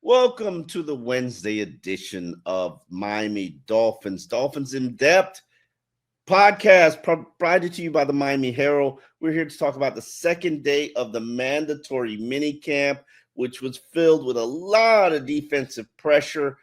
Welcome to the Wednesday edition of Miami Dolphins In Depth podcast, provided to you by the Miami Herald. We're here to talk about the second day of the mandatory mini camp, which was filled with a lot of defensive pressure.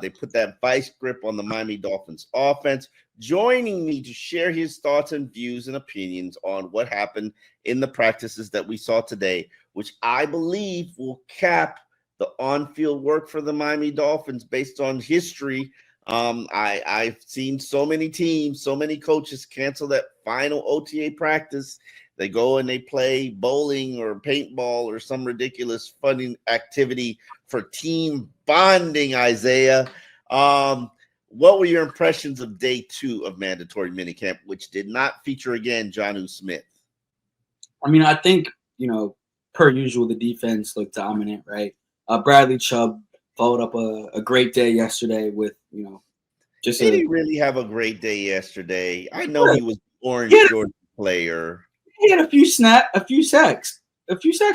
They put that vice grip on the Miami Dolphins offense. Joining me to share his thoughts and views and opinions on what happened in the practices that we saw today, which I believe will cap the on-field work for the Miami Dolphins based on history. I've seen so many teams, so many coaches cancel that final OTA practice. They go and they play bowling or paintball or some ridiculous fun activity for team bonding, Isaiah. What were your impressions of day 2 of mandatory minicamp, which did not feature again Jonnu Smith? I mean, I think, per usual, the defense looked dominant, right? Bradley Chubb followed up a great day yesterday with, just Did he really have a great day yesterday? I know he was Orange Jordan player. He had a few sacks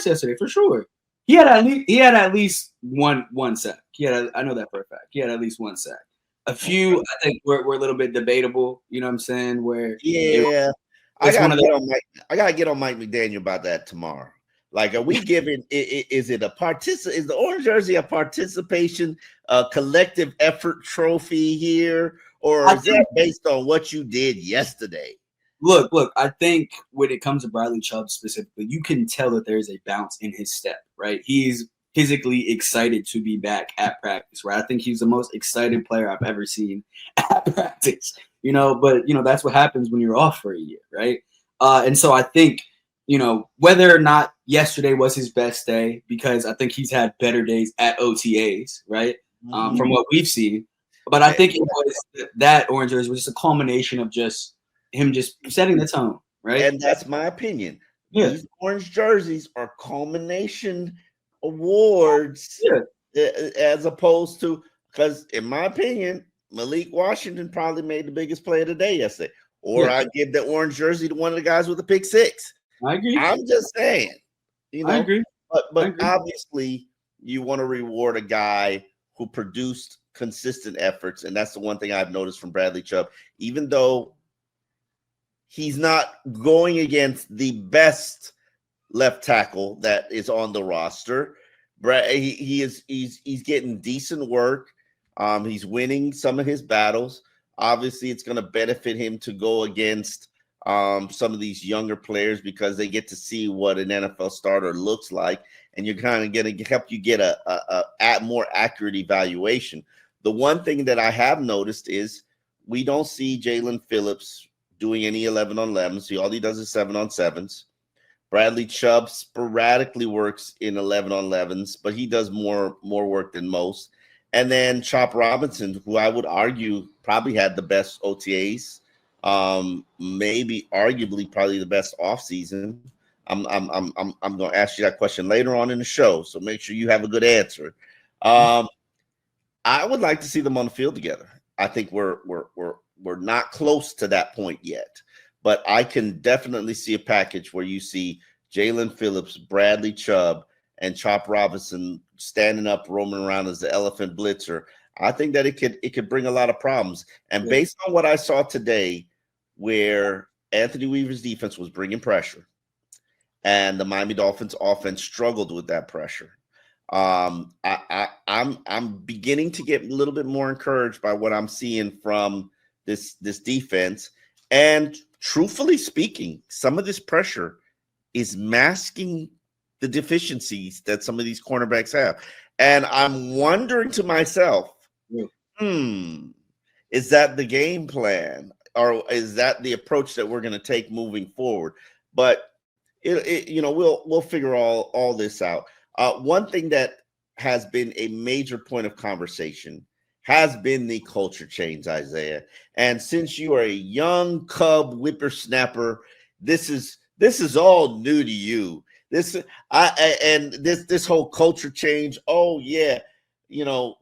yesterday for sure. He had at least one sack. I know that for a fact. He had at least one sack. A few, I think, were a little bit debatable. You know what I'm saying? I gotta get on Mike McDaniel about that tomorrow. Like, are we giving? Is the orange jersey a participation, collective effort trophy here, or is that based on what you did yesterday? Look. I think when it comes to Bradley Chubb specifically, you can tell that there's a bounce in his step. Right, he's physically excited to be back at practice. Right, I think he's the most excited player I've ever seen at practice. But that's what happens when you're off for a year, right? And so I think. Whether or not yesterday was his best day, because I think he's had better days at OTAs, right? From what we've seen. But I think it was that orange jersey was just a culmination of just him just setting the tone, right? And that's my opinion. Yeah. These orange jerseys are culmination awards, as opposed to, because in my opinion, Malik Washington probably made the biggest play of the day yesterday. Or I give the orange jersey to one of the guys with the pick six. I agree. I'm just saying, I agree. But obviously, you want to reward a guy who produced consistent efforts, and that's the one thing I've noticed from Bradley Chubb. Even though he's not going against the best left tackle that is on the roster, he's getting decent work. He's winning some of his battles. Obviously, it's going to benefit him to go against some of these younger players because they get to see what an NFL starter looks like, and you're kind of going to help you get a more accurate evaluation. The one thing that I have noticed is we don't see Jalen Phillips doing any 11-on-11s. All he does is 7-on-7s. Bradley Chubb sporadically works in 11-on-11s, but he does more work than most. And then Chop Robinson, who I would argue probably had the best OTAs. Maybe arguably probably the best offseason. I'm going to ask you that question later on in the show, so make sure you have a good answer. I would like to see them on the field together. I think we're not close to that point yet, but I can definitely see a package where you see Jalen Phillips, Bradley Chubb, and Chop Robinson standing up, roaming around as the elephant blitzer. I think that it could bring a lot of problems. And based on what I saw today, where Anthony Weaver's defense was bringing pressure and the Miami Dolphins offense struggled with that pressure, I'm beginning to get a little bit more encouraged by what I'm seeing from this defense. And truthfully speaking, some of this pressure is masking the deficiencies that some of these cornerbacks have. And I'm wondering to myself, is that the game plan? Or is that the approach that we're going to take moving forward? But we'll figure all this out. One thing that has been a major point of conversation has been the culture change, Isaiah. And since you are a young Cub whippersnapper, this is all new to you. This whole culture change. Oh yeah. I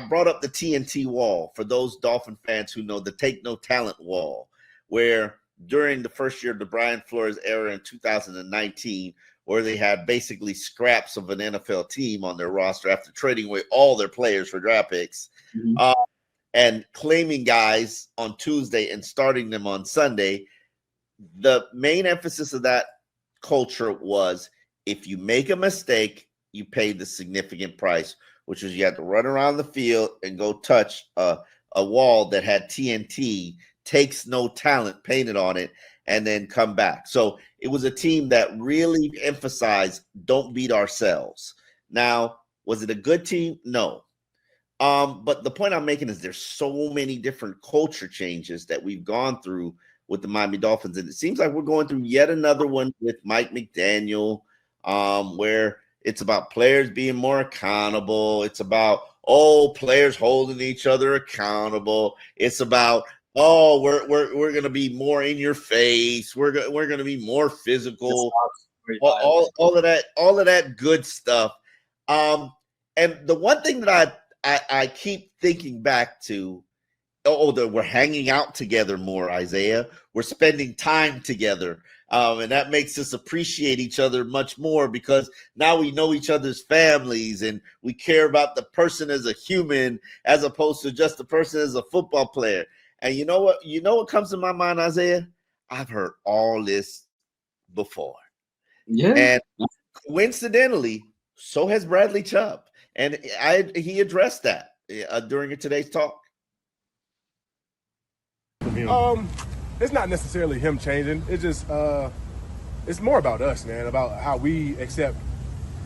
brought up the TNT wall for those Dolphin fans who know the take no talent wall, where during the first year of the Brian Flores era in 2019, where they had basically scraps of an NFL team on their roster after trading away all their players for draft picks, and claiming guys on Tuesday and starting them on Sunday. The main emphasis of that culture was, if you make a mistake, you pay the significant price, which was you had to run around the field and go touch a wall that had TNT, takes no talent painted on it, and then come back. So it was a team that really emphasized, don't beat ourselves. Now, was it a good team? No. But the point I'm making is there's so many different culture changes that we've gone through with the Miami Dolphins. And it seems like we're going through yet another one with Mike McDaniel, where it's about players being more accountable. It's about, players holding each other accountable. It's about, we're going to be more in your face. We're going to be more physical. All of that good stuff. And the one thing that I keep thinking back to, that we're hanging out together more, Isaiah. We're spending time together. And that makes us appreciate each other much more, because now we know each other's families and we care about the person as a human as opposed to just the person as a football player. And you know what? You know what comes to my mind, Isaiah? I've heard all this before. Yeah. And coincidentally, so has Bradley Chubb. And he addressed that during today's talk. It's not necessarily him changing. It's just it's more about us, man, about how we accept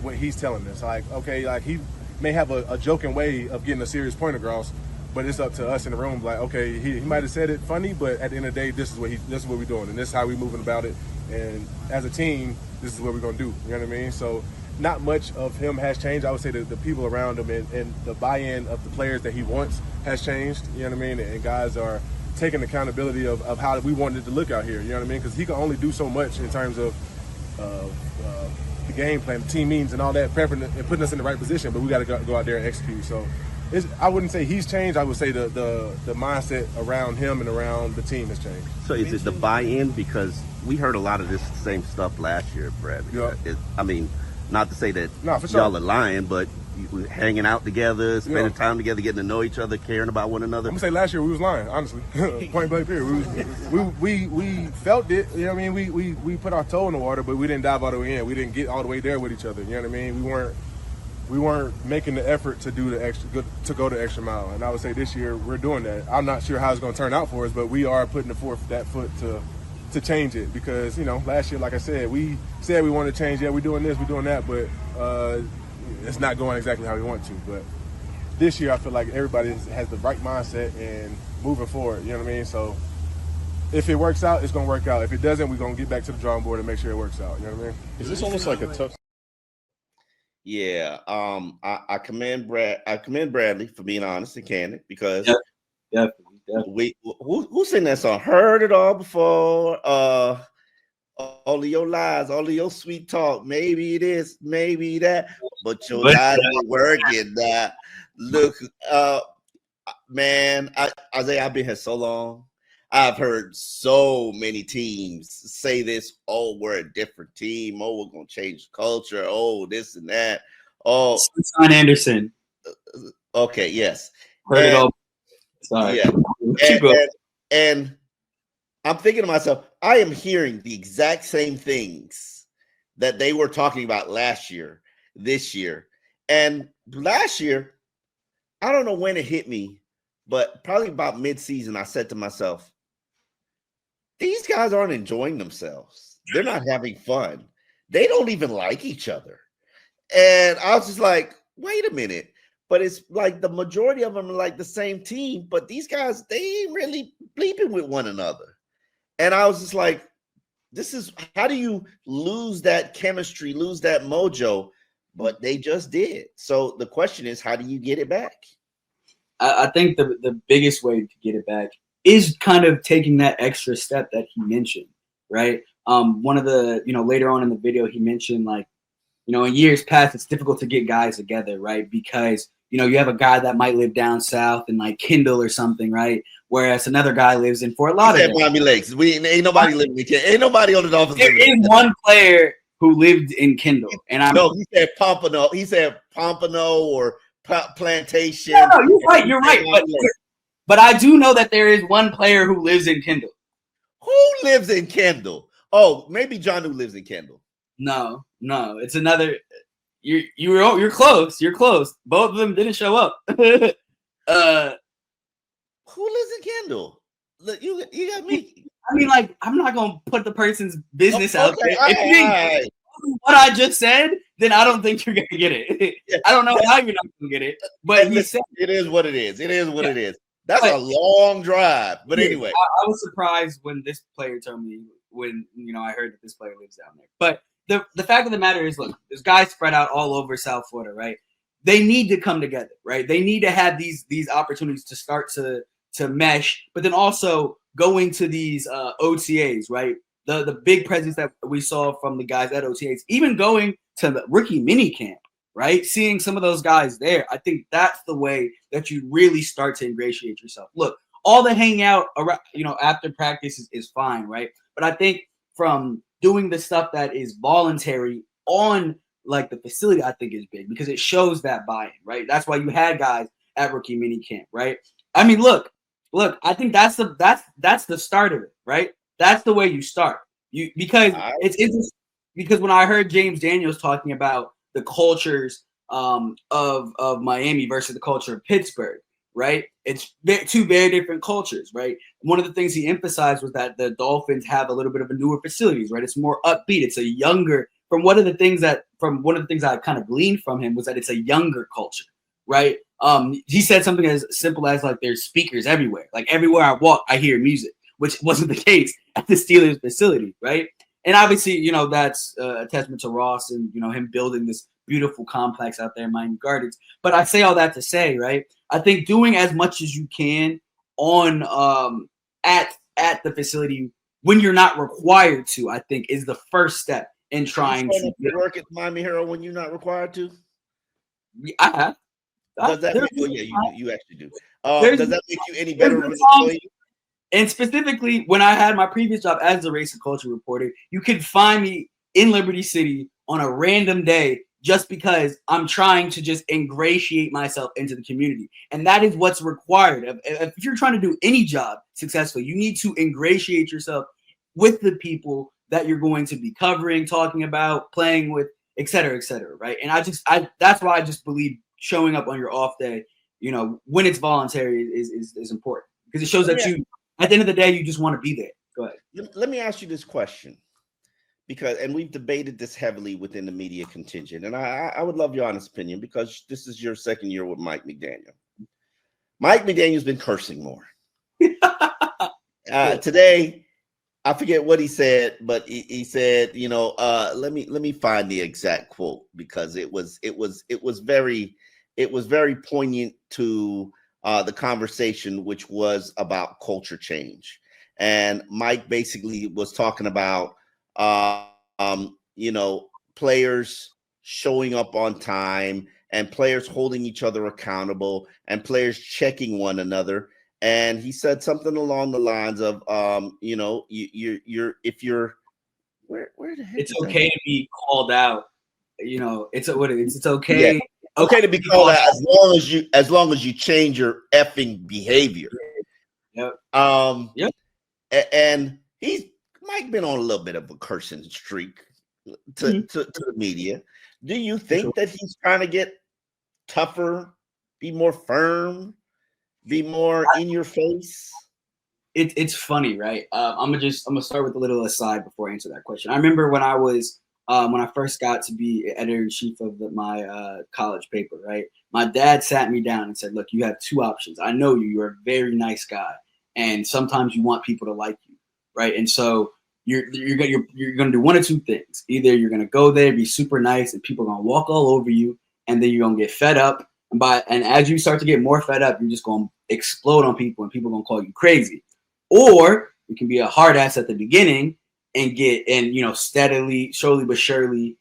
what he's telling us. Like, okay, like he may have a joking way of getting a serious point across, but it's up to us in the room. Like, okay, he might have said it funny, but at the end of the day, this is what we're doing, and this is how we're moving about it. And as a team, this is what we're gonna do. You know what I mean? So not much of him has changed. I would say the people around him and the buy-in of the players that he wants has changed. You know what I mean? And guys are taking accountability of how we wanted it to look out here. You know what I mean? Because he can only do so much in terms of the game plan, the team meetings, and all that, prepping and putting us in the right position. But we got to go out there and execute. So I wouldn't say he's changed. I would say the mindset around him and around the team has changed. So is it the buy-in? Because we heard a lot of this same stuff last year, Brad. Yeah. I mean, not to say that for sure. y'all are lying, but hanging out together, spending time together, getting to know each other, caring about one another. I'm gonna say last year we was lying, honestly. Point blank period. We felt it. You know what I mean? We put our toe in the water, but we didn't dive all the way in. We didn't get all the way there with each other. You know what I mean? We weren't making the effort to do go the extra mile. And I would say this year we're doing that. I'm not sure how it's gonna turn out for us, but we are putting that foot to change it, because, you know, last year, like I said, we said we wanted to change. Yeah, we're doing this, we're doing that, but it's not going exactly how we want to. But this year, I feel like everybody has the right mindset and moving forward. You know what I mean? So if it works out, it's gonna work out. If it doesn't, we're gonna get back to the drawing board and make sure it works out. You know what I mean? Is this almost like a tough? Yeah. I commend Bradley for being honest and candid, because Definitely. who sang that song? Heard it all before. All of your lies, all of your sweet talk. Maybe it is, maybe that, but your lies ain't working. That look, man. Isaiah, I've been here so long. I've heard so many teams say this. Oh, we're a different team. Oh, we're gonna change the culture. Oh, this and that. Oh, Son Anderson. Okay, yes. Heard it all. Sorry. Yeah. And I'm thinking to myself, I am hearing the exact same things that they were talking about last year, this year. And last year, I don't know when it hit me, but probably about mid-season, I said to myself, these guys aren't enjoying themselves. They're not having fun. They don't even like each other. And I was just like, wait a minute. But it's like the majority of them are like the same team, but these guys, they ain't really bleeping with one another. And I was just like, how do you lose that chemistry, lose that mojo? But they just did. So the question is, how do you get it back? I think the biggest way to get it back is kind of taking that extra step that he mentioned, right? One of the, later on in the video, he mentioned, like, in years past, it's difficult to get guys together, right? Because, you have a guy that might live down south in like Kendall or something, right? Whereas another guy lives in Fort Lauderdale. Miami Lakes. Ain't nobody living in Ain't nobody on the Dolphins. There is one player who lived in Kendall, and I'm no, he said Pompano. He said Pompano or Plantation. No, you're right. But I do know that there is one player who lives in Kendall. Who lives in Kendall? Oh, maybe John who lives in Kendall. No, it's another. You're close. You're close. Both of them didn't show up. Who lives in Kendall? Look, you got me. I mean, like, I'm not gonna put the person's business out there. All If you didn't right. what I just said, then I don't think you're gonna get it. I don't know how you're not gonna get it, but he said it is what it is. It is what it is. That's a long drive, but anyway, I was surprised when this player told me when I heard that this player lives down there. But the fact of the matter is, look, there's guys spread out all over South Florida, right? They need to come together, right? They need to have these opportunities to start to mesh, but then also going to these OTAs, right? The big presence that we saw from the guys at OTAs, even going to the rookie mini camp, right? Seeing some of those guys there, I think that's the way that you really start to ingratiate yourself. Look, all the hangout around, after practice is fine, right? But I think from doing the stuff that is voluntary on like the facility, I think is big because it shows that buy-in, right? That's why you had guys at rookie mini camp, right? I mean, look, I think that's the start of it, right? That's the way you start. Because it's interesting because when I heard James Daniels talking about the cultures of Miami versus the culture of Pittsburgh, right? It's two very different cultures, right? One of the things he emphasized was that the Dolphins have a little bit of a newer facilities, right? It's more upbeat. It's a younger. One of the things I kind of gleaned from him was that it's a younger culture, right? He said something as simple as like there's speakers everywhere. Like everywhere I walk, I hear music, which wasn't the case at the Steelers facility, right? And obviously, that's a testament to Ross and, him building this beautiful complex out there in Miami Gardens. But I say all that to say, right, I think doing as much as you can on at the facility when you're not required to, I think is the first step in trying to work at Miami Herald when you're not required to. I have. Does that make you actually do? Does that make you any better of an employee? And specifically, when I had my previous job as a race and culture reporter, you could find me in Liberty City on a random day just because I'm trying to just ingratiate myself into the community. And that is what's required. If you're trying to do any job successfully, you need to ingratiate yourself with the people that you're going to be covering, talking about, playing with, et cetera, right? And that's why I just believe showing up on your off day, when it's voluntary is important because it shows that you, at the end of the day, you just want to be there. Go ahead. Let me ask you this question and we've debated this heavily within the media contingent, and I would love your honest opinion because this is your second year with Mike McDaniel. Mike McDaniel's been cursing more. Today, I forget what he said, but he said, let me find the exact quote because it was very poignant to the conversation, which was about culture change. And Mike basically was talking about, players showing up on time and players holding each other accountable and players checking one another. And he said something along the lines of, where the heck it's okay to be called out. It's okay. Yeah. Okay to be called out as long as you change your effing behavior. Yep. Yep. And Mike been on a little bit of a cursing streak to the media. Do you think that he's trying to get tougher, be more firm, be more in your face? It's funny, right? I'm gonna start with a little aside before I answer that question. I remember when I first got to be editor-in-chief of my college paper, right? My dad sat me down and said, look, you have two options. I know you're a very nice guy. And sometimes you want people to like you, right? And so you're gonna do one of two things. Either you're gonna go there, be super nice, and people are gonna walk all over you, and then you're gonna get fed up. And as you start to get more fed up, you're just gonna explode on people, and people are gonna call you crazy. Or you can be a hard ass at the beginning and steadily, slowly but surely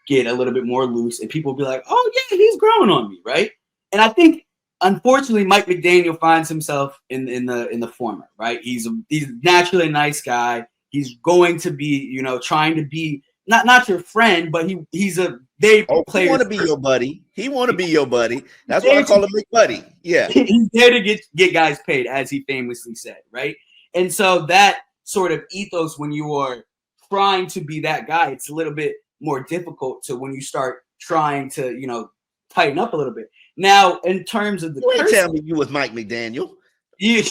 get a little bit more loose, and people will be like, oh yeah, he's growing on me, right? And I think unfortunately Mike McDaniel finds himself in the former, right? He's naturally a nice guy. He's going to be, trying to be not your friend, but he's a they He want to be your buddy. He want to be your buddy. That's why I call him Big Buddy. Yeah, he's there to get guys paid, as he famously said, right? And so that sort of ethos, when you are trying to be that guy, it's a little bit more difficult to when you start trying to, tighten up a little bit. Now, in terms of the you ain't tell me you was Mike McDaniel. Yeah.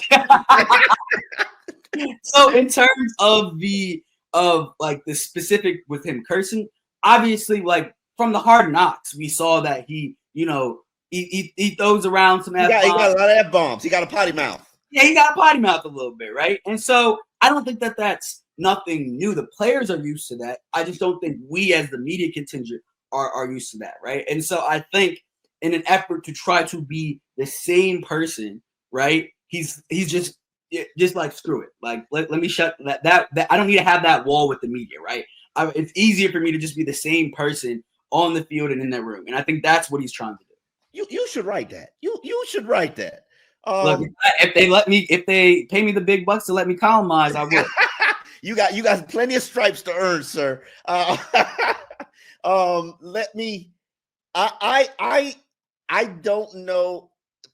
So in terms of the specific with him cursing, obviously, like from the Hard Knocks, we saw that he throws around some F-bombs. He got a lot of F-bombs. He got a potty mouth. Yeah, he got a potty mouth a little bit, right? And so I don't think that that's nothing new. The players are used to that. I just don't think we as the media contingent are used to that, right? And so I think in an effort to try to be the same person, right? He's just like, screw it. Like, let me shut that I don't need to have that wall with the media, right? It's easier for me to just be the same person on the field and in that room. And I think that's what he's trying to do. You should write that. You should write that. Look, if they pay me the big bucks to let me columnize, I will. you got plenty of stripes to earn, sir. I don't know.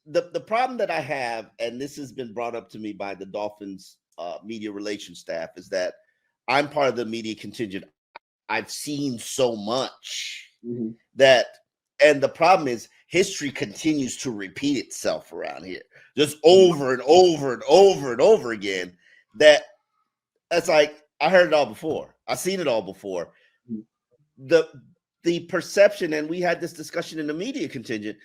The problem that I have, and this has been brought up to me by the Dolphins media relations staff, is that I'm part of the media contingent. I've seen so much that, and the problem is history continues to repeat itself around here, just over and over and over and over again. That's like, I heard it all before. I've seen it all before. The perception, and we had this discussion in the media contingent,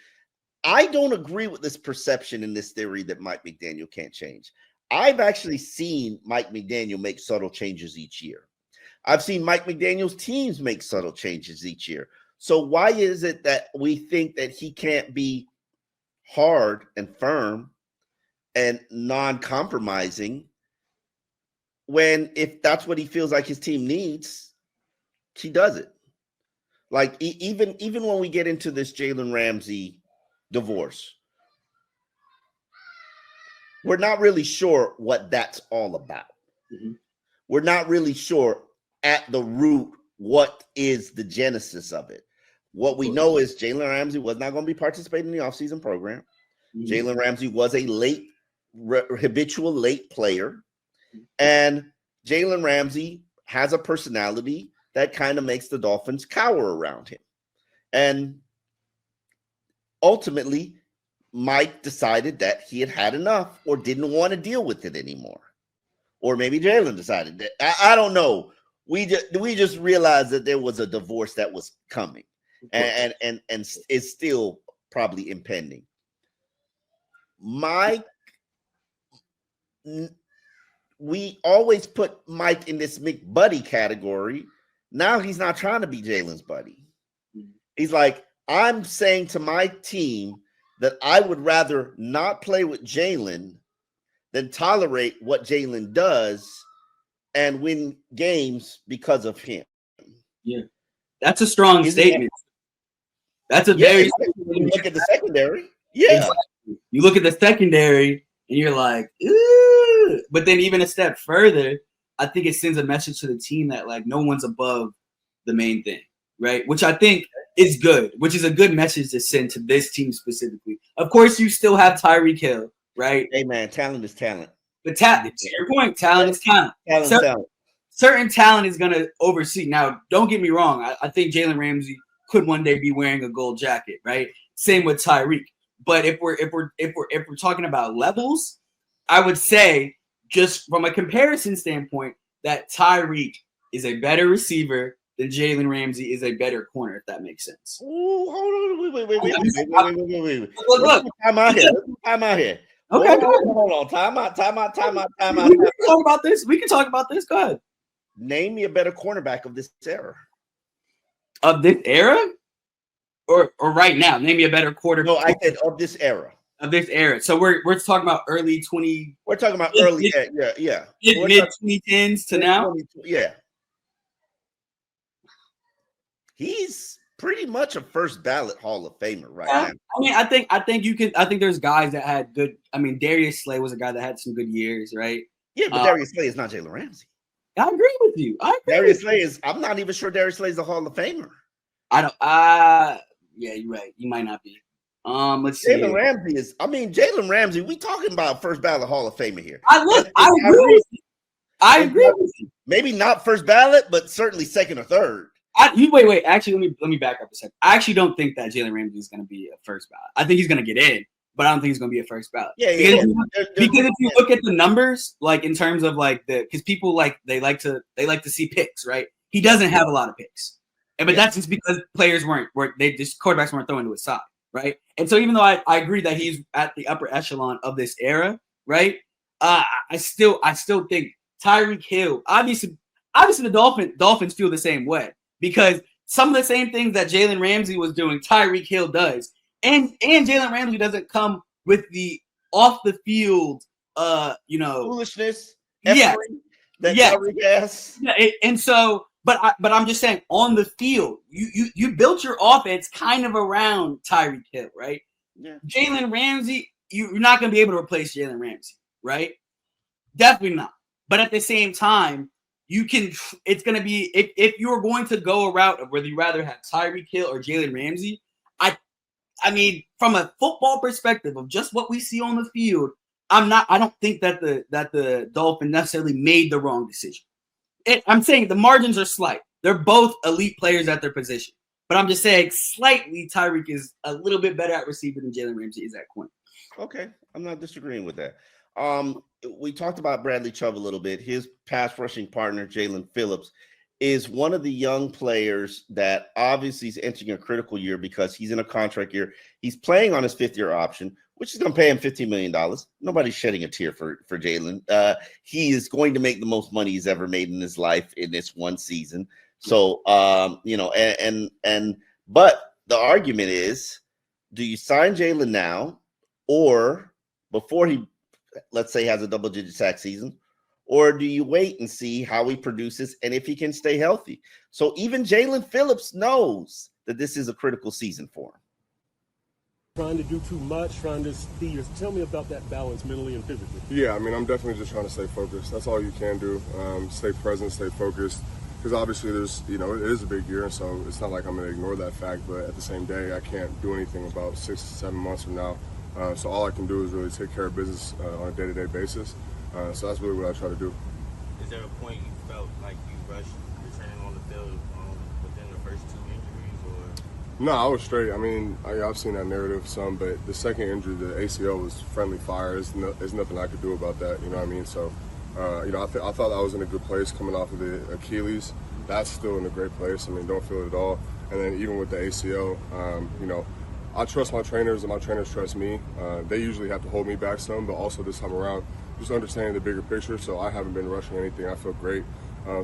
I don't agree with this perception and this theory that Mike McDaniel can't change. I've actually seen Mike McDaniel make subtle changes each year. I've seen Mike McDaniel's teams make subtle changes each year. So why is it that we think that he can't be hard and firm and non-compromising when, if that's what he feels like his team needs, he does it? Like, even when we get into this Jalen Ramsey divorce, we're not really sure what that's all about. We're not really sure at the root what is the genesis of it. What we know is Jalen Ramsey was not going to be participating in the offseason program. Jalen Ramsey was a habitual late player. And Jalen Ramsey has a personality that kind of makes the Dolphins cower around him. And ultimately, Mike decided that he had had enough or didn't want to deal with it anymore. Or maybe Jalen decided that. I don't know. We just realized that there was a divorce that was coming and is still probably impending. Mike, we always put Mike in this McBuddy category. Now he's not trying to be Jalen's buddy. He's like, I'm saying to my team that I would rather not play with Jalen than tolerate what Jalen does and win games because of him. Yeah, that's a strong statement. That's a very. You look at the secondary. Yeah, exactly. You look at the secondary and you're like, ooh. But then even a step further, I think it sends a message to the team that, like, no one's above the main thing, right? Which I think is good, which is a good message to send to this team specifically. Of course, you still have Tyreek Hill, right? Hey, man, talent is talent. But to your point, talent is talent. Certain talent is going to oversee. Now, don't get me wrong. I think Jalen Ramsey could one day be wearing a gold jacket, right? Same with Tyreek. But if we're talking about levels, I would say, just from a comparison standpoint, that Tyreek is a better receiver than Jalen Ramsey is a better corner, if that makes sense. Ooh, hold on. Wait. Look. Time out here. Okay, hold on. Time out. We can talk about this. Go ahead. Name me a better cornerback of this era. Of this era? Or right now? Name me a better quarterback. No, I said of this era. Of this era. So we're talking about early 20. We're talking about early, yeah. Mid 2010s to now. Yeah. He's pretty much a first ballot Hall of Famer right now. I mean, I think there's guys that had good. I mean, Darius Slay was a guy that had some good years, right? Yeah, but Darius Slay is not Jalen Ramsey. I agree with you. Darius Slay is. I'm not even sure Darius Slay is a Hall of Famer. I don't. Yeah, you're right. You might not be. Let's see. Jalen Ramsey is. I mean, Jalen Ramsey. We talking about first ballot Hall of Famer here. I agree with you. I agree with you. Maybe not first ballot, but certainly second or third. Wait. Actually, let me back up a second. I actually don't think that Jalen Ramsey is going to be a first ballot. I think he's going to get in, but I don't think he's going to be a first ballot. Because if you look at the numbers, like in terms of like because people they like to see picks, right? He doesn't have a lot of picks, but that's just because players quarterbacks weren't throwing to his side, right? And so even though I agree that he's at the upper echelon of this era, right? I still think Tyreek Hill, obviously the Dolphins feel the same way because some of the same things that Jalen Ramsey was doing, Tyreek Hill does. And Jalen Ramsey doesn't come with the off the field, foolishness. Yeah. Tyreek has. Yeah. And so, but I'm just saying on the field, you built your offense kind of around Tyreek Hill, right? Yeah. Jalen Ramsey, you're not going to be able to replace Jalen Ramsey, right? Definitely not. But at the same time, it's going to be, if you're going to go a route of whether you rather have Tyreek Hill or Jalen Ramsey, I mean, from a football perspective of just what we see on the field, I don't think that the Dolphins necessarily made the wrong decision. I'm saying the margins are slight. They're both elite players at their position. But I'm just saying slightly Tyreek is a little bit better at receiving than Jalen Ramsey is at corner. Okay. I'm not disagreeing with that. We talked about Bradley Chubb a little bit. His pass rushing partner, Jalen Phillips, is one of the young players that obviously is entering a critical year because he's in a contract year. He's playing on his fifth-year option, which is going to pay him $15 million. Nobody's shedding a tear for Jalen. He is going to make the most money he's ever made in his life in this one season. So, but the argument is, do you sign Jalen now or before he, let's say, has a double-digit sack season, or do you wait and see how he produces and if he can stay healthy? So even Jalen Phillips knows that this is a critical season for him. Trying to do too much, trying to see. Tell me about that balance mentally and physically. Yeah, I mean, I'm definitely just trying to stay focused. That's all you can do. Stay present, stay focused. Because obviously there's, it is a big year, so it's not like I'm going to ignore that fact. But at the same day, I can't do anything about 6 to 7 months from now. So all I can do is really take care of business on a day-to-day basis. So that's really what I try to do. Is there a point you felt like you rushed returning on the field within the first 2 injuries, or? No, I was straight. I mean, I've seen that narrative some, but the second injury, the ACL, was friendly fire. There's nothing I could do about that. You know what I mean? So, I thought I was in a good place coming off of the Achilles. That's still in a great place. I mean, don't feel it at all. And then even with the ACL, I trust my trainers and my trainers trust me. They usually have to hold me back some, but also this time around, just understanding the bigger picture. So I haven't been rushing anything. I feel great.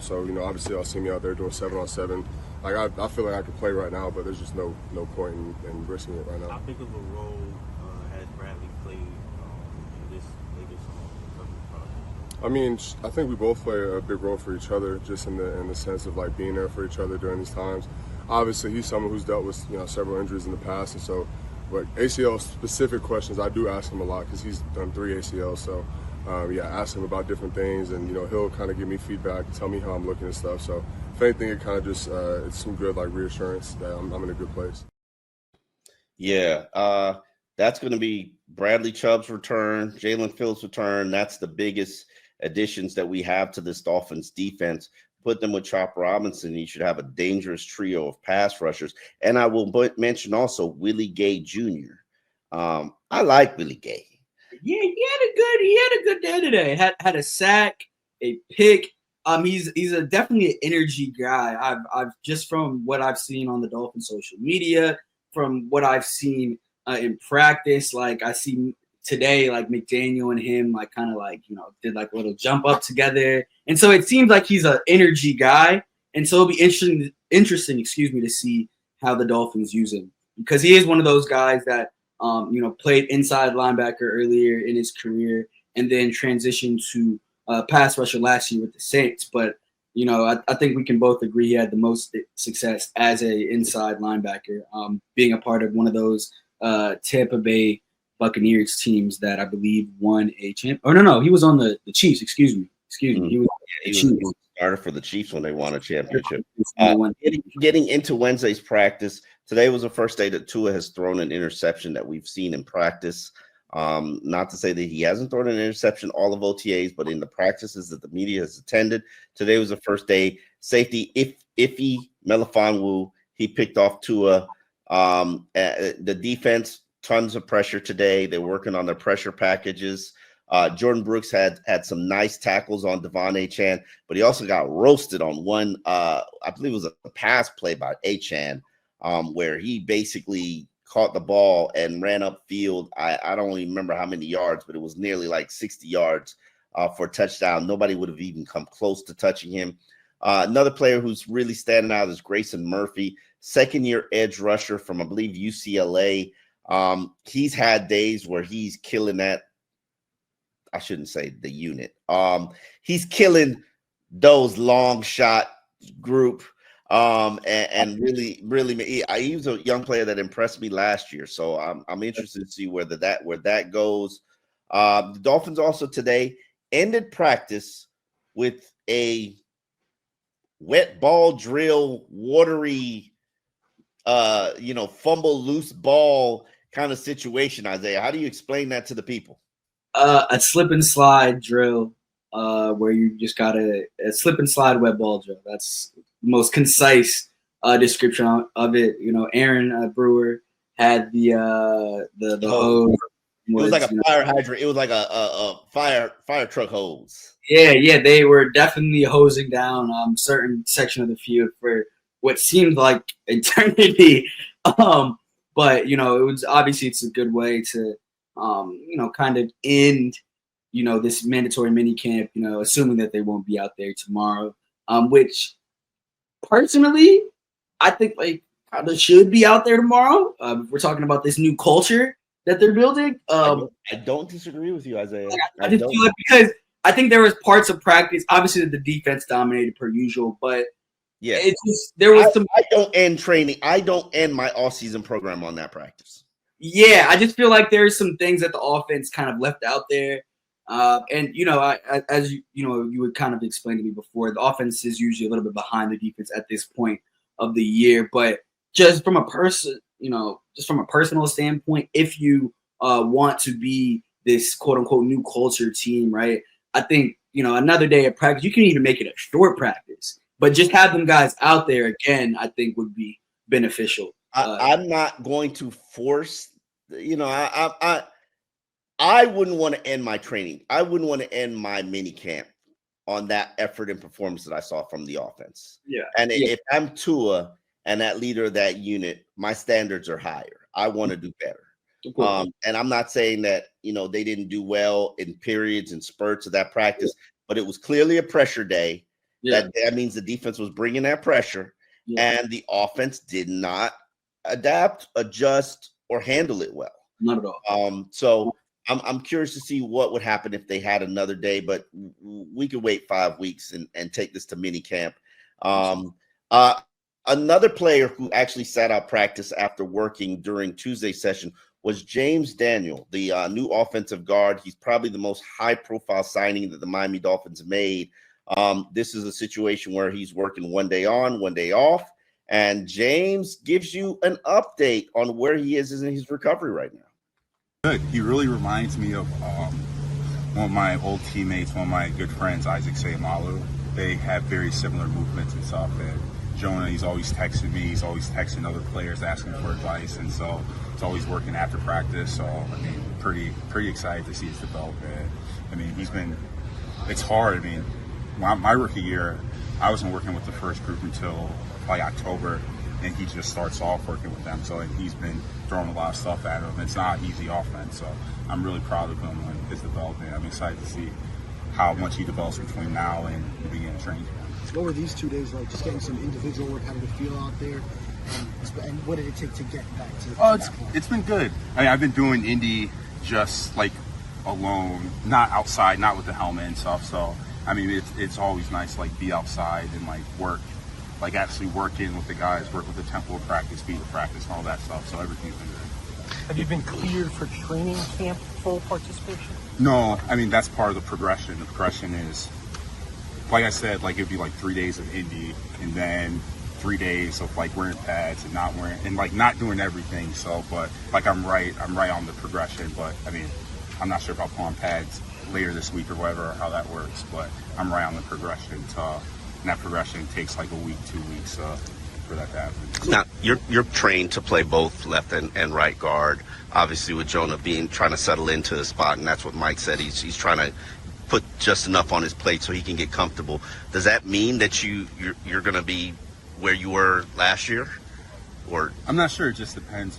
So obviously I'll see me out there doing 7-on-7. Like I feel like I could play right now, but there's just no point in risking it right now. How big of a role has Bradley played in this latest project? I mean, I think we both play a big role for each other, just in the sense of like being there for each other during these times. Obviously, he's someone who's dealt with several injuries in the past, and so, but ACL specific questions I do ask him a lot because he's done 3 ACLs. So, ask him about different things, and he'll kind of give me feedback, tell me how I'm looking and stuff. So, if anything, it kind of just it's some good like reassurance that I'm in a good place. Yeah, that's going to be Bradley Chubb's return, Jalen Phillips' return. That's the biggest additions that we have to this Dolphins defense. Put them with Chop Robinson, you should have a dangerous trio of pass rushers. And I will mention also Willie Gay Jr. I like Willie Gay. Yeah, he had a good day today. Had a sack, a pick. He's definitely an energy guy. I've just from what I've seen on the Dolphins social media, from what I've seen in practice, like I see today, like McDaniel and him, like kind of like did like a little jump up together, and so it seems like he's an energy guy, and so it'll be interesting, to see how the Dolphins use him because he is one of those guys that played inside linebacker earlier in his career and then transitioned to pass rusher last year with the Saints. But I think we can both agree he had the most success as a inside linebacker, being a part of one of those Tampa Bay Buccaneers teams that I believe won a champ. Oh no, he was on the Chiefs. Excuse me. Excuse me. He was He was started for the Chiefs when they won a championship. They won. Getting into Wednesday's practice, today was the first day that Tua has thrown an interception that we've seen in practice. Not to say that he hasn't thrown an interception all of OTAs, but in the practices that the media has attended, today was the first day. Safety Iffy Melifonwu, he picked off Tua. The defense, tons of pressure today. They're working on their pressure packages. Jordan Brooks had some nice tackles on Devon Achane, but he also got roasted on one, I believe it was a pass play by Achane, where he basically caught the ball and ran upfield. I don't even remember how many yards, but it was nearly like 60 yards for a touchdown. Nobody would have even come close to touching him. Another player who's really standing out is Grayson Murphy, second-year edge rusher from, I believe, UCLA. He's had days where he's killing that. I shouldn't say the unit. He's killing those long shot group. And really, he was a young player that impressed me last year. So I'm interested to see where that goes. The Dolphins also today ended practice with a wet ball drill, watery, fumble loose ball kind of situation. Isaiah, how do you explain that to the people? A slip and slide drill, where you just got a slip and slide wet ball drill. That's the most concise description of it. Aaron Brewer had the hose. It was like a fire hydrant. It was like a fire truck hose. Yeah, they were definitely hosing down certain section of the field for what seemed like eternity. But it was obviously it's a good way to kind of end this mandatory mini camp. Assuming that they won't be out there tomorrow, which personally I think like kind of should be out there tomorrow. We're talking about this new culture that they're building. I don't disagree with you, Isaiah. I just feel like because I think there was parts of practice, obviously the defense dominated per usual, but yeah, it's just there was some. I don't end training. I don't end my off-season program on that practice. Yeah, I just feel like there's some things that the offense kind of left out there, and as you would kind of explain to me before, the offense is usually a little bit behind the defense at this point of the year, but just from a personal standpoint, if you want to be this quote unquote new culture team, right? I think, another day of practice, you can even make it a short practice, but just have them guys out there again, I think would be beneficial. I'm not going to force, I wouldn't want to end my training. I wouldn't want to end my mini camp on that effort and performance that I saw from the offense. Yeah. And if I'm Tua and that leader of that unit, my standards are higher. I want to do better. And I'm not saying that, they didn't do well in periods and spurts of that practice, but it was clearly a pressure day. Yeah. That means the defense was bringing that pressure, and the offense did not adapt, adjust, or handle it well. Not at all. So I'm curious to see what would happen if they had another day, but we could wait 5 weeks and take this to mini camp. Another player who actually sat out practice after working during Tuesday's session was James Daniel, the new offensive guard. He's probably the most high-profile signing that the Miami Dolphins made. This is a situation where he's working one day on, one day off, and James gives you an update on where he is in his recovery right now. Good. He really reminds me of one of my old teammates, one of my good friends, Isaac Sayamalu. They have very similar movements and stuff. And Jonah, he's always texting me. He's always texting other players asking for advice. And so it's always working after practice. So, pretty excited to see his development. It's hard. My rookie year, I wasn't working with the first group until probably October. And he just starts off working with them. So he's been throwing a lot of stuff at him. It's not easy offense. So I'm really proud of him and his development. I'm excited to see how much he develops between now and the beginning of training. What were these 2 days like? Just getting some individual work, how did it feel out there? And what did it take to get back to It's been good. I've been doing indie just like alone, not outside, not with the helmet and stuff. So, it's always nice to be outside and work. Actually working with the guys, work with the tempo of practice, speed of practice, and all that stuff. So everything's been good. Have you been cleared for training camp full participation? No, that's part of the progression. The progression is like I said, like it'd be like 3 days of Indy and then 3 days of like wearing pads and not wearing and like not doing everything. So, but like I'm right on the progression. But I mean, I'm not sure about pulling pads later this week or whatever, how that works. But I'm right on the progression. And that progression takes like a week, 2 weeks for that to happen. Now, you're trained to play both left and right guard. Obviously, with Jonah trying to settle into the spot, and that's what Mike said. He's trying to put just enough on his plate so he can get comfortable. Does that mean that you're going to be where you were last year? Or I'm not sure. It just depends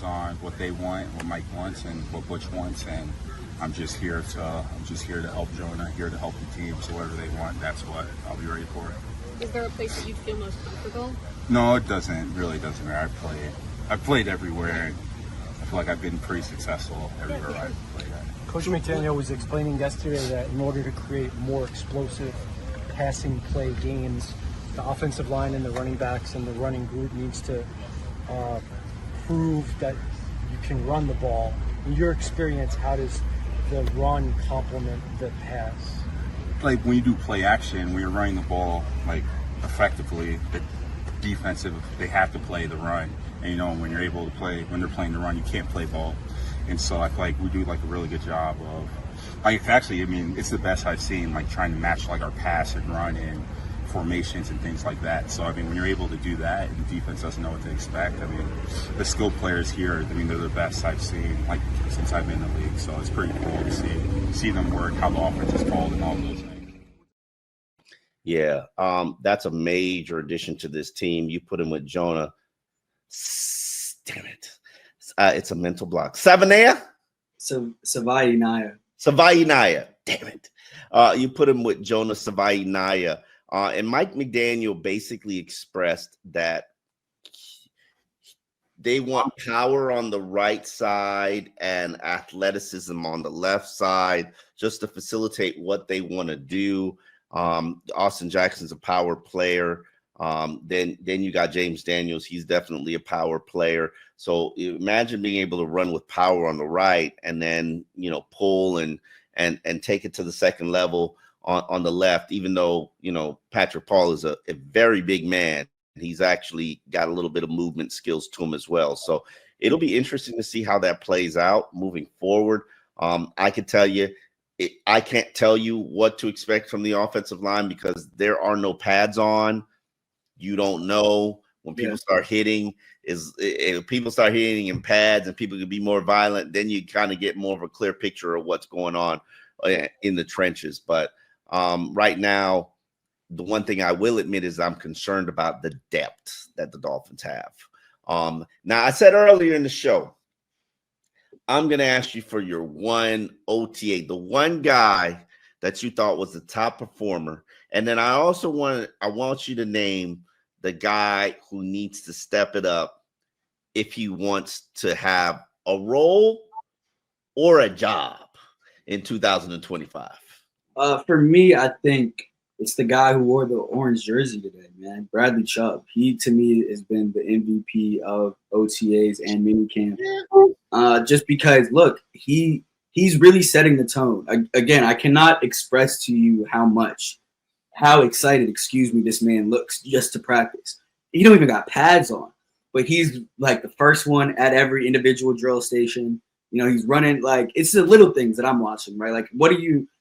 on what they want, what Mike wants, and what Butch wants, and I'm just here to help Jonah, here to help the team. So whatever they want, that's what I'll be ready for. Is there a place that you feel most comfortable? No, it doesn't matter. I've played everywhere, and I feel like I've been pretty successful everywhere I've played at. Coach McDaniel was explaining yesterday that in order to create more explosive passing play games, the offensive line and the running backs and the running group needs to prove that you can run the ball. In your experience, how does the run complement the pass? Like when you do play action, when you're running the ball like effectively, the defensive, they have to play the run. And you know, when you're able to play, when they're playing the run, you can't play ball. And so I feel like we do like a really good job of, like, actually, I mean, it's the best I've seen, like trying to match like our pass and run and formations and things like that. So I mean, when you're able to do that and the defense doesn't know what to expect, I mean, the skilled players here, I mean, they're the best I've seen like since I've been in the league. So it's pretty cool to see them work, how the offense is called and all those things. Yeah, that's a major addition to this team. You put him with Jonah. Damn it. It's a mental block. Savanea? Savaiinaya. Savaiinaya. Damn it. You put him with Jonah Savaiinaya. And Mike McDaniel basically expressed that they want power on the right side and athleticism on the left side just to facilitate what they want to do. Austin Jackson's a power player. Then you got James Daniels. He's definitely a power player. So imagine being able to run with power on the right and then, you know, pull and take it to the second level on the left, even though, you know, Patrick Paul is a very big man. He's actually got a little bit of movement skills to him as well. So it'll be interesting to see how that plays out moving forward. I can tell you, I can't tell you what to expect from the offensive line because there are no pads on. You don't know when people start hitting. If people start hitting in pads and people can be more violent, then you kind of get more of a clear picture of what's going on in the trenches. But right now, the one thing I will admit is I'm concerned about the depth that the Dolphins have. Now, I said earlier in the show, I'm going to ask you for your one OTA, the one guy that you thought was the top performer. And then I want you to name the guy who needs to step it up if he wants to have a role or a job in 2025. For me, I think it's the guy who wore the orange jersey today, man. Bradley Chubb. He, to me, has been the MVP of OTAs and minicamp. Just because, look, he's really setting the tone. Again, I cannot express to you how excited, this man looks just to practice. He don't even got pads on, but he's like the first one at every individual drill station. You know, he's running, like, it's the little things that I'm watching, right? Like,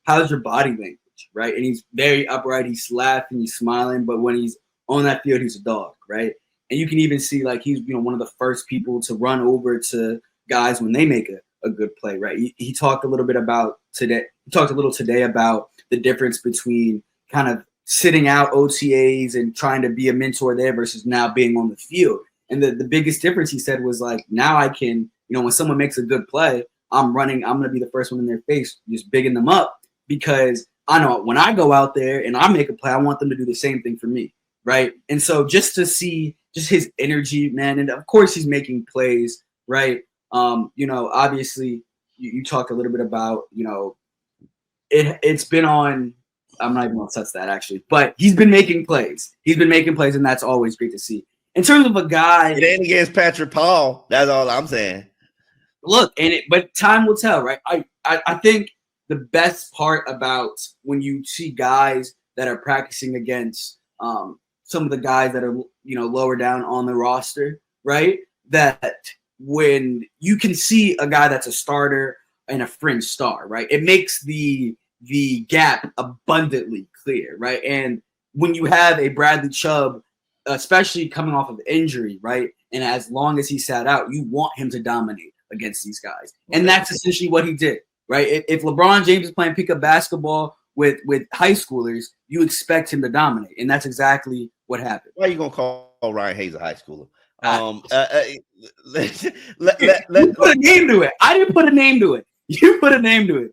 how's your body language, right? And he's very upright. He's laughing, he's smiling, but when he's on that field, he's a dog, right? And you can even see, like, he's, you know, one of the first people to run over to guys when they make a good play, right? He talked a little bit about today. He talked a little today about the difference between kind of sitting out OTAs and trying to be a mentor there versus now being on the field. And the biggest difference, he said, was like, now I can, you know, when someone makes a good play, I'm going to be the first one in their face, just bigging them up, because I know when I go out there and I make a play, I want them to do the same thing for me, right? And so just to see just his energy, man, and of course he's making plays, right? You know, obviously you talked a little bit about, you know, it's been on, I'm not even going to touch that actually, but he's been making plays. And that's always great to see. In terms of a guy, it ain't against Patrick Paul. That's all I'm saying. Look, but time will tell, right? I think the best part about when you see guys that are practicing against some of the guys that are, lower down on the roster, right? That when you can see a guy that's a starter and a fringe star, right? It makes the gap abundantly clear, right? And when you have a Bradley Chubb, especially coming off of injury, right? And as long as he sat out, you want him to dominate against these guys. And that's essentially what he did, right? If LeBron James is playing pickup basketball with high schoolers, you expect him to dominate. And that's exactly what happened. Why are you going to call Ryan Hayes a high schooler? You put a name to it. I didn't put a name to it. You put a name to it.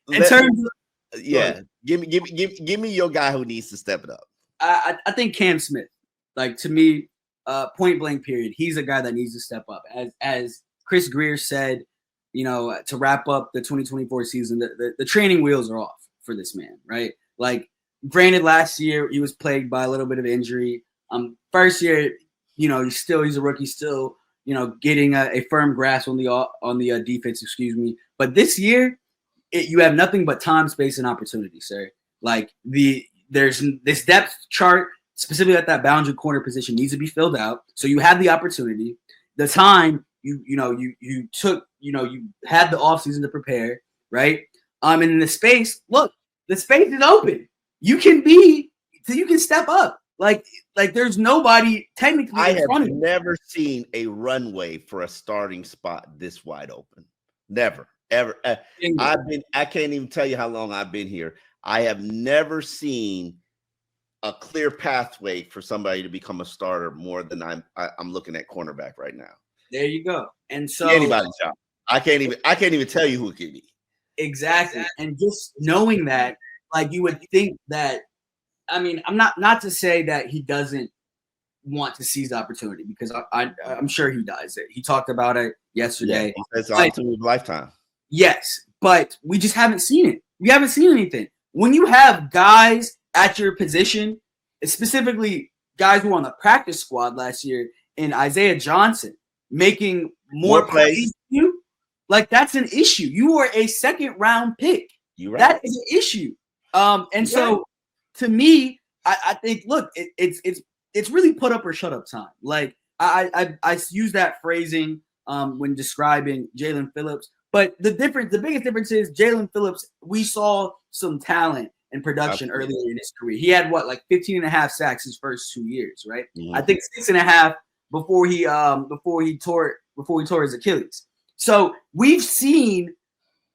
In terms of, give me your guy who needs to step it up. I think Cam Smith, like, to me, point blank period, he's a guy that needs to step up. As Chris Greer said, to wrap up the 2024 season, the training wheels are off for this man, right? Like, granted, last year he was plagued by a little bit of injury. First year, he's a rookie, still, getting a firm grasp on the defense, But this year, you have nothing but time, space, and opportunity, sir. Like, there's this depth chart, specifically at that boundary corner position, needs to be filled out. So you have the opportunity, the time. You had the offseason to prepare, right? And in the space, look, the space is open. You can step up. Like there's nobody technically I in front have of you. never seen a runway for a starting spot this wide open. Never, ever. I can't even tell you how long I've been here. I have never seen a clear pathway for somebody to become a starter more than I'm looking at cornerback right now. There you go. And so anybody's job. I can't even tell you who it could be. Exactly. And just knowing that, like, you would think that, I mean, I'm not to say that he doesn't want to seize the opportunity, because I'm sure he does it. He talked about it yesterday. Yeah, it's opportunity of a lifetime. Yes, but we just haven't seen it. We haven't seen anything. When you have guys at your position, specifically guys who were on the practice squad last year, and Isaiah Johnson making more plays than you, like, that's an issue. You are a second-round pick. You're right. That is an issue. So to me, I think, look, it's really put up or shut up time. Like, I use that phrasing when describing Jalen Phillips, but the biggest difference is Jalen Phillips, we saw some talent and production earlier in his career. He had 15 and a half sacks his first 2 years, right? Mm-hmm. I think 6.5 before he tore his Achilles. So we've seen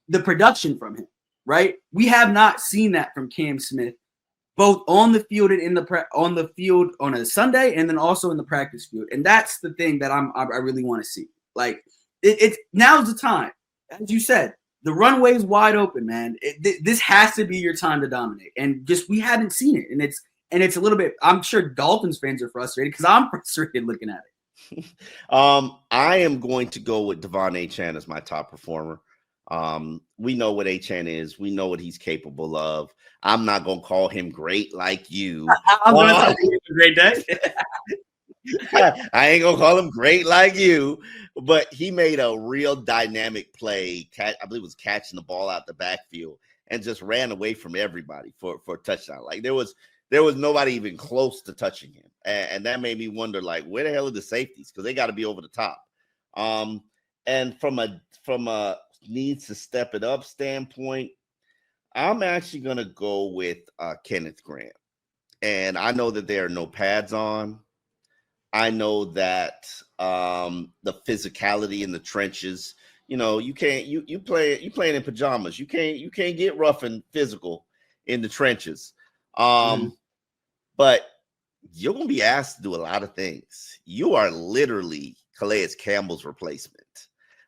the production from him, right? We have not seen that from Cam Smith, both on the field and on the field on a Sunday, and then also in the practice field. And that's the thing that I really want to see. Like, it's now's the time, as you said. The runway is wide open, man. This has to be your time to dominate, and just we haven't seen it. And it's a little bit. I'm sure Dolphins fans are frustrated, because I'm frustrated looking at it. I am going to go with Devon Achane as my top performer. We know what Achane is. We know what he's capable of. I'm not going to call him great like you. I'm going to tell you a great day. I ain't going to call him great like you, but he made a real dynamic play. I believe it was catching the ball out the backfield and just ran away from everybody for a touchdown. Like, there was nobody even close to touching him. And that made me wonder, like, where the hell are the safeties? Because they got to be over the top. And from a needs to step it up standpoint, I'm actually going to go with Kenneth Grant. And I know that there are no pads on. I know that the physicality in the trenches, you can't you playing in pajamas. You can't get rough and physical in the trenches. But you're going to be asked to do a lot of things. You are literally Calais Campbell's replacement.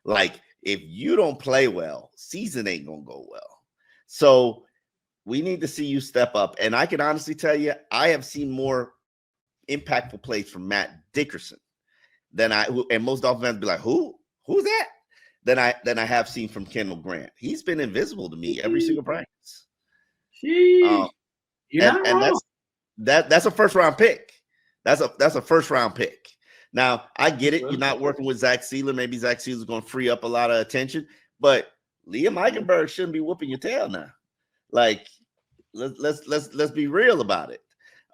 Like, if you don't play well, season ain't going to go well. So we need to see you step up. And I can honestly tell you, I have seen more impactful plays from Matt Dickerson and most Dolphins fans be like, who's that? Than I have seen from Kendall Grant. He's been invisible to me every single practice. That's a first round pick. That's a first round pick. Now, I get it. You're not working with Zach Sealer. Maybe Zach Sealer's going to free up a lot of attention, but Liam Eichenberg shouldn't be whooping your tail now. Like, let's be real about it.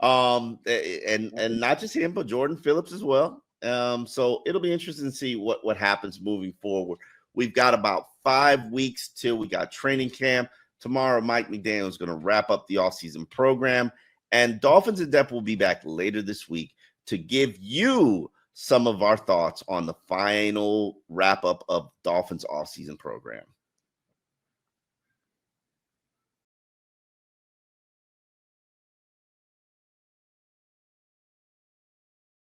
And not just him, but Jordan Phillips as well. So it'll be interesting to see what happens moving forward. We've got about 5 weeks till we got training camp. Tomorrow, Mike McDaniel is going to wrap up the offseason program, and Dolphins in Depth will be back later this week to give you some of our thoughts on the final wrap up of Dolphins offseason program.